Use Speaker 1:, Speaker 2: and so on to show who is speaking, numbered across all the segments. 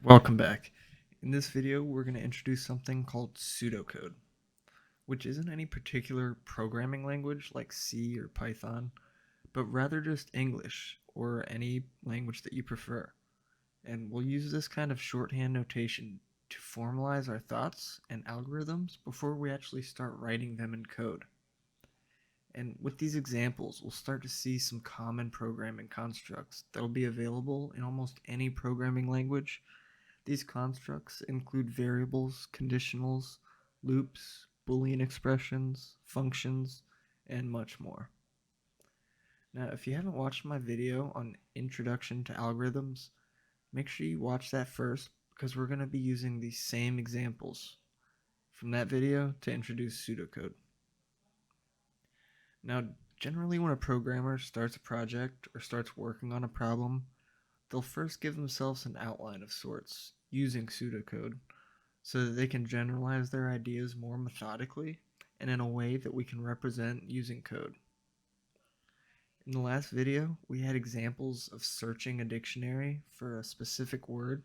Speaker 1: Welcome back. In this video, we're going to introduce something called pseudocode, which isn't any particular programming language like C or Python, but rather just English or any language that you prefer. And we'll use this kind of shorthand notation to formalize our thoughts and algorithms before we actually start writing them in code. And with these examples, we'll start to see some common programming constructs that'll be available in almost any programming language. These constructs include variables, conditionals, loops, Boolean expressions, functions, and much more. Now, if you haven't watched my video on Introduction to Algorithms, make sure you watch that first because we're going to be using these same examples from that video to introduce pseudocode. Now, generally when a programmer starts a project or starts working on a problem, they'll first give themselves an outline of sorts using pseudocode so that they can generalize their ideas more methodically and in a way that we can represent using code. In the last video, we had examples of searching a dictionary for a specific word,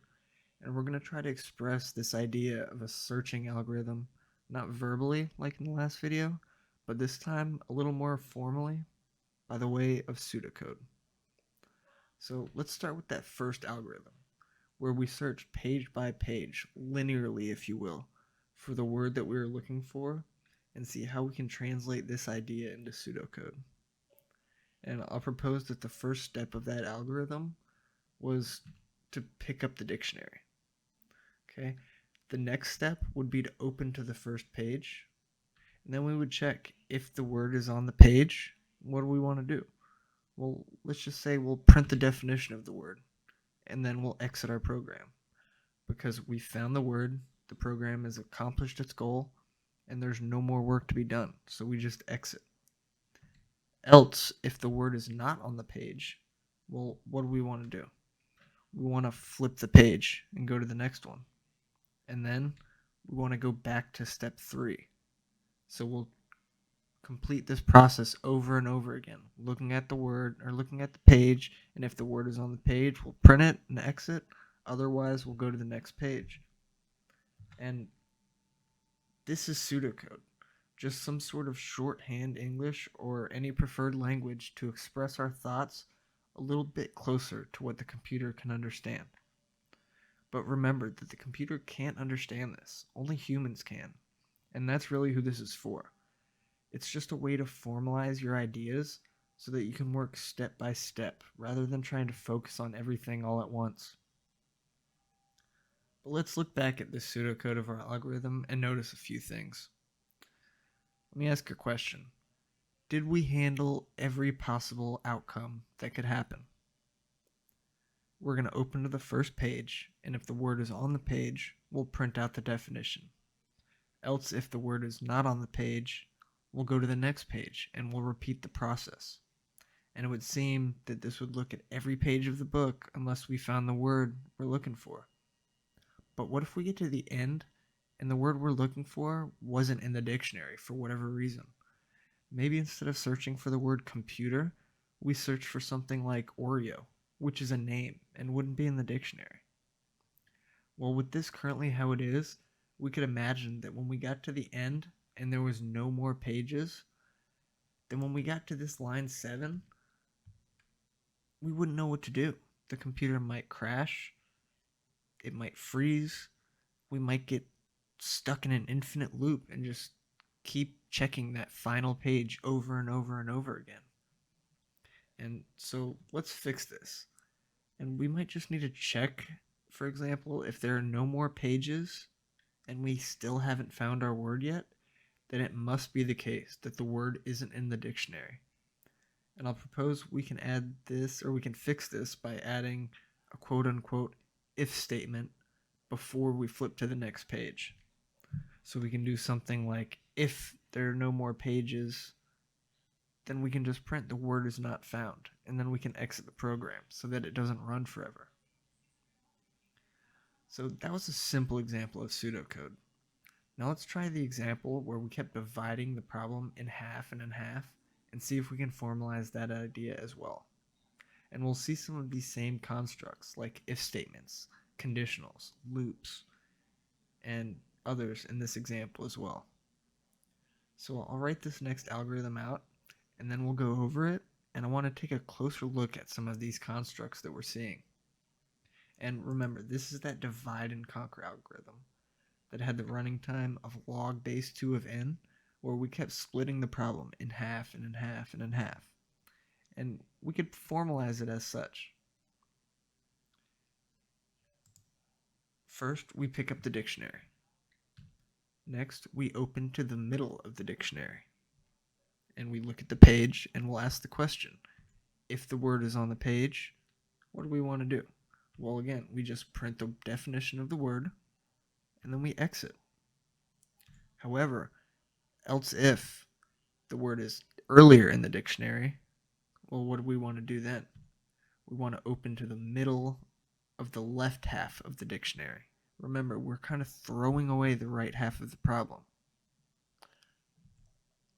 Speaker 1: and we're going to try to express this idea of a searching algorithm, not verbally like in the last video, but this time a little more formally by the way of pseudocode. So let's start with that first algorithm, where we search page by page, linearly if you will, for the word that we are looking for and see how we can translate this idea into pseudocode. And I'll propose that the first step of that algorithm was to pick up the dictionary. Okay, the next step would be to open to the first page, and then we would check if the word is on the page. What do we want to do? Well, let's just say we'll print the definition of the word, and then we'll exit our program. Because we found the word, the program has accomplished its goal, and there's no more work to be done, so we just exit. Else, if the word is not on the page, well, what do we want to do? We want to flip the page and go to the next one. And then we want to go back to step 3. So we'll complete this process over and over again, looking at the word or looking at the page, and if the word is on the page, we'll print it and exit. Otherwise, we'll go to the next page. And this is pseudocode, just some sort of shorthand English or any preferred language to express our thoughts a little bit closer to what the computer can understand. But remember that the computer can't understand this, only humans can, and that's really who this is for. It's just a way to formalize your ideas so that you can work step by step rather than trying to focus on everything all at once. But let's look back at this pseudocode of our algorithm and notice a few things. Let me ask a question. Did we handle every possible outcome that could happen? We're going to open to the first page, and if the word is on the page, we'll print out the definition. Else, if the word is not on the page, we'll go to the next page and we'll repeat the process. And it would seem that this would look at every page of the book unless we found the word we're looking for. But what if we get to the end and the word we're looking for wasn't in the dictionary for whatever reason? Maybe instead of searching for the word computer, we search for something like Oreo, which is a name and wouldn't be in the dictionary. Well, with this currently how it is, we could imagine that when we got to the end and there was no more pages, then when we got to this line 7, we wouldn't know what to do. The computer might crash, it might freeze, we might get stuck in an infinite loop and just keep checking that final page over and over and over again. And so let's fix this. And we might just need to check, for example, if there are no more pages and we still haven't found our word yet, then it must be the case that the word isn't in the dictionary. And I'll propose we can add this, or we can fix this by adding a quote-unquote if statement before we flip to the next page. So we can do something like, if there are no more pages, then we can just print the word is not found, and then we can exit the program so that it doesn't run forever. So that was a simple example of pseudocode. Now let's try the example where we kept dividing the problem in half and in half and see if we can formalize that idea as well. And we'll see some of these same constructs like if statements conditionals, loops, and others in this example as well. So I'll write this next algorithm out, and then we'll go over it, and I want to take a closer look at some of these constructs that we're seeing. And remember, this is that divide and conquer algorithm that had the running time of log base 2 of n, where we kept splitting the problem in half and in half and in half. And we could formalize it as such. First, we pick up the dictionary. Next, we open to the middle of the dictionary. And we look at the page and we'll ask the question, if the word is on the page, what do we want to do? Well, again, we just print the definition of the word and then we exit. However, else if the word is earlier in the dictionary, well, what do we want to do then? We want to open to the middle of the left half of the dictionary. Remember, we're kind of throwing away the right half of the problem.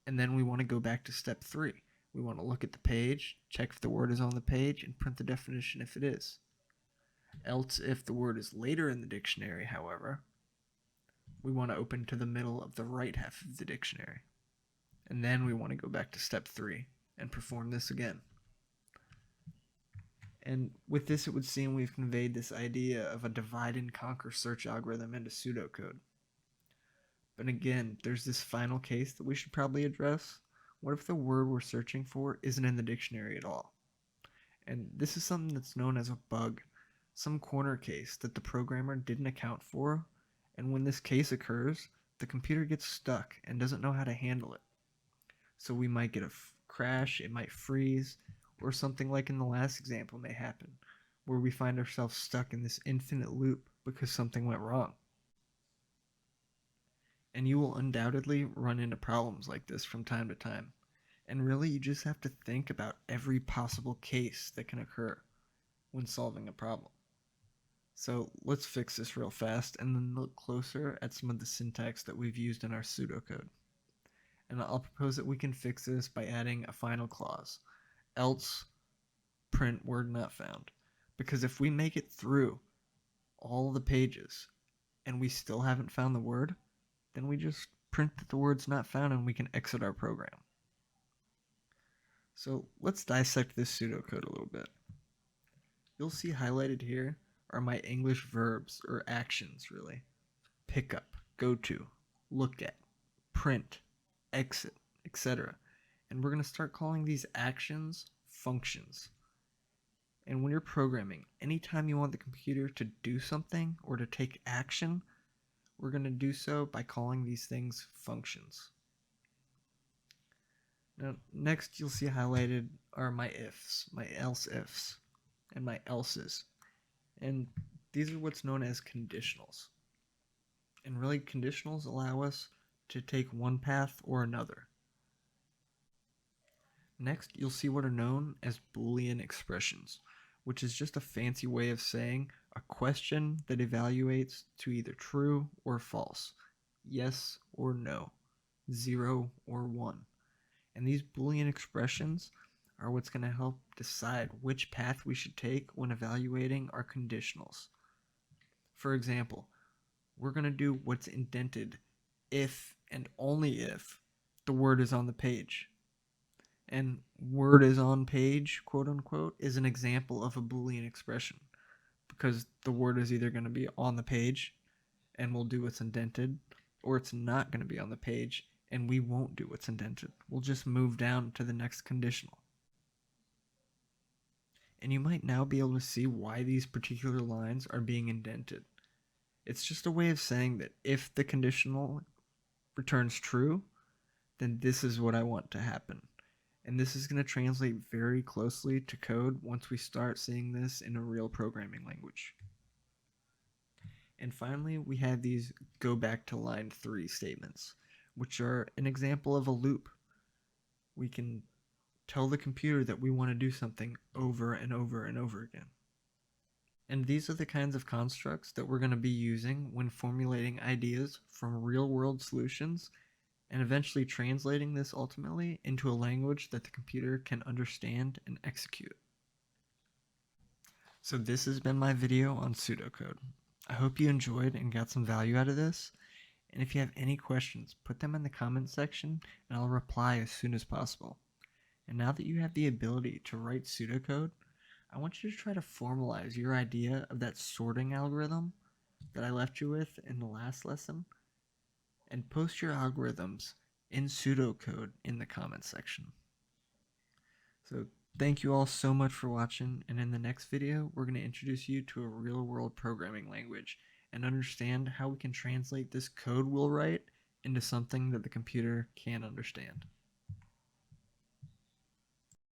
Speaker 1: And then we want to go back to step 3. We want to look at the page, check if the word is on the page, and print the definition if it is. Else, if the word is later in the dictionary, however, we want to open to the middle of the right half of the dictionary. And then we want to go back to step 3 and perform this again. And with this, it would seem we've conveyed this idea of a divide and conquer search algorithm into pseudocode. But again, there's this final case that we should probably address. What if the word we're searching for isn't in the dictionary at all? And this is something that's known as a bug, some corner case that the programmer didn't account for, and when this case occurs, the computer gets stuck and doesn't know how to handle it. So we might get a crash, it might freeze, or something like in the last example may happen, where we find ourselves stuck in this infinite loop because something went wrong. And you will undoubtedly run into problems like this from time to time. And really, you just have to think about every possible case that can occur when solving a problem. So let's fix this real fast and then look closer at some of the syntax that we've used in our pseudocode. And I'll propose that we can fix this by adding a final clause, else print word not found. Because if we make it through all the pages and we still haven't found the word, then we just print that the word's not found and we can exit our program. So let's dissect this pseudocode a little bit. You'll see highlighted here are my English verbs, or actions really. Pick up, go to, look at, print, exit, etc. And we're going to start calling these actions functions. And when you're programming, anytime you want the computer to do something or to take action, we're going to do so by calling these things functions. Now, next you'll see highlighted are my ifs, my else ifs, and my elses. And these are what's known as conditionals. And really, conditionals allow us to take one path or another. Next, you'll see what are known as Boolean expressions, which is just a fancy way of saying a question that evaluates to either true or false, yes or no, 0 or 1. And these Boolean expressions are what's going to help decide which path we should take when evaluating our conditionals. For example, we're going to do what's indented if and only if the word is on the page. And word is on page, quote unquote, is an example of a Boolean expression because the word is either going to be on the page and we'll do what's indented, or it's not going to be on the page and we won't do what's indented. We'll just move down to the next conditional. And you might now be able to see why these particular lines are being indented. It's just a way of saying that if the conditional returns true, then this is what I want to happen. And this is going to translate very closely to code once we start seeing this in a real programming language. And finally, we have these go back to line 3 statements, which are an example of a loop. We can tell the computer that we want to do something over and over and over again. And these are the kinds of constructs that we're going to be using when formulating ideas from real-world solutions and eventually translating this ultimately into a language that the computer can understand and execute. So this has been my video on pseudocode. I hope you enjoyed and got some value out of this. And if you have any questions, put them in the comments section and I'll reply as soon as possible. And now that you have the ability to write pseudocode, I want you to try to formalize your idea of that sorting algorithm that I left you with in the last lesson and post your algorithms in pseudocode in the comments section. So thank you all so much for watching, and in the next video we're going to introduce you to a real-world programming language and understand how we can translate this code we'll write into something that the computer can understand.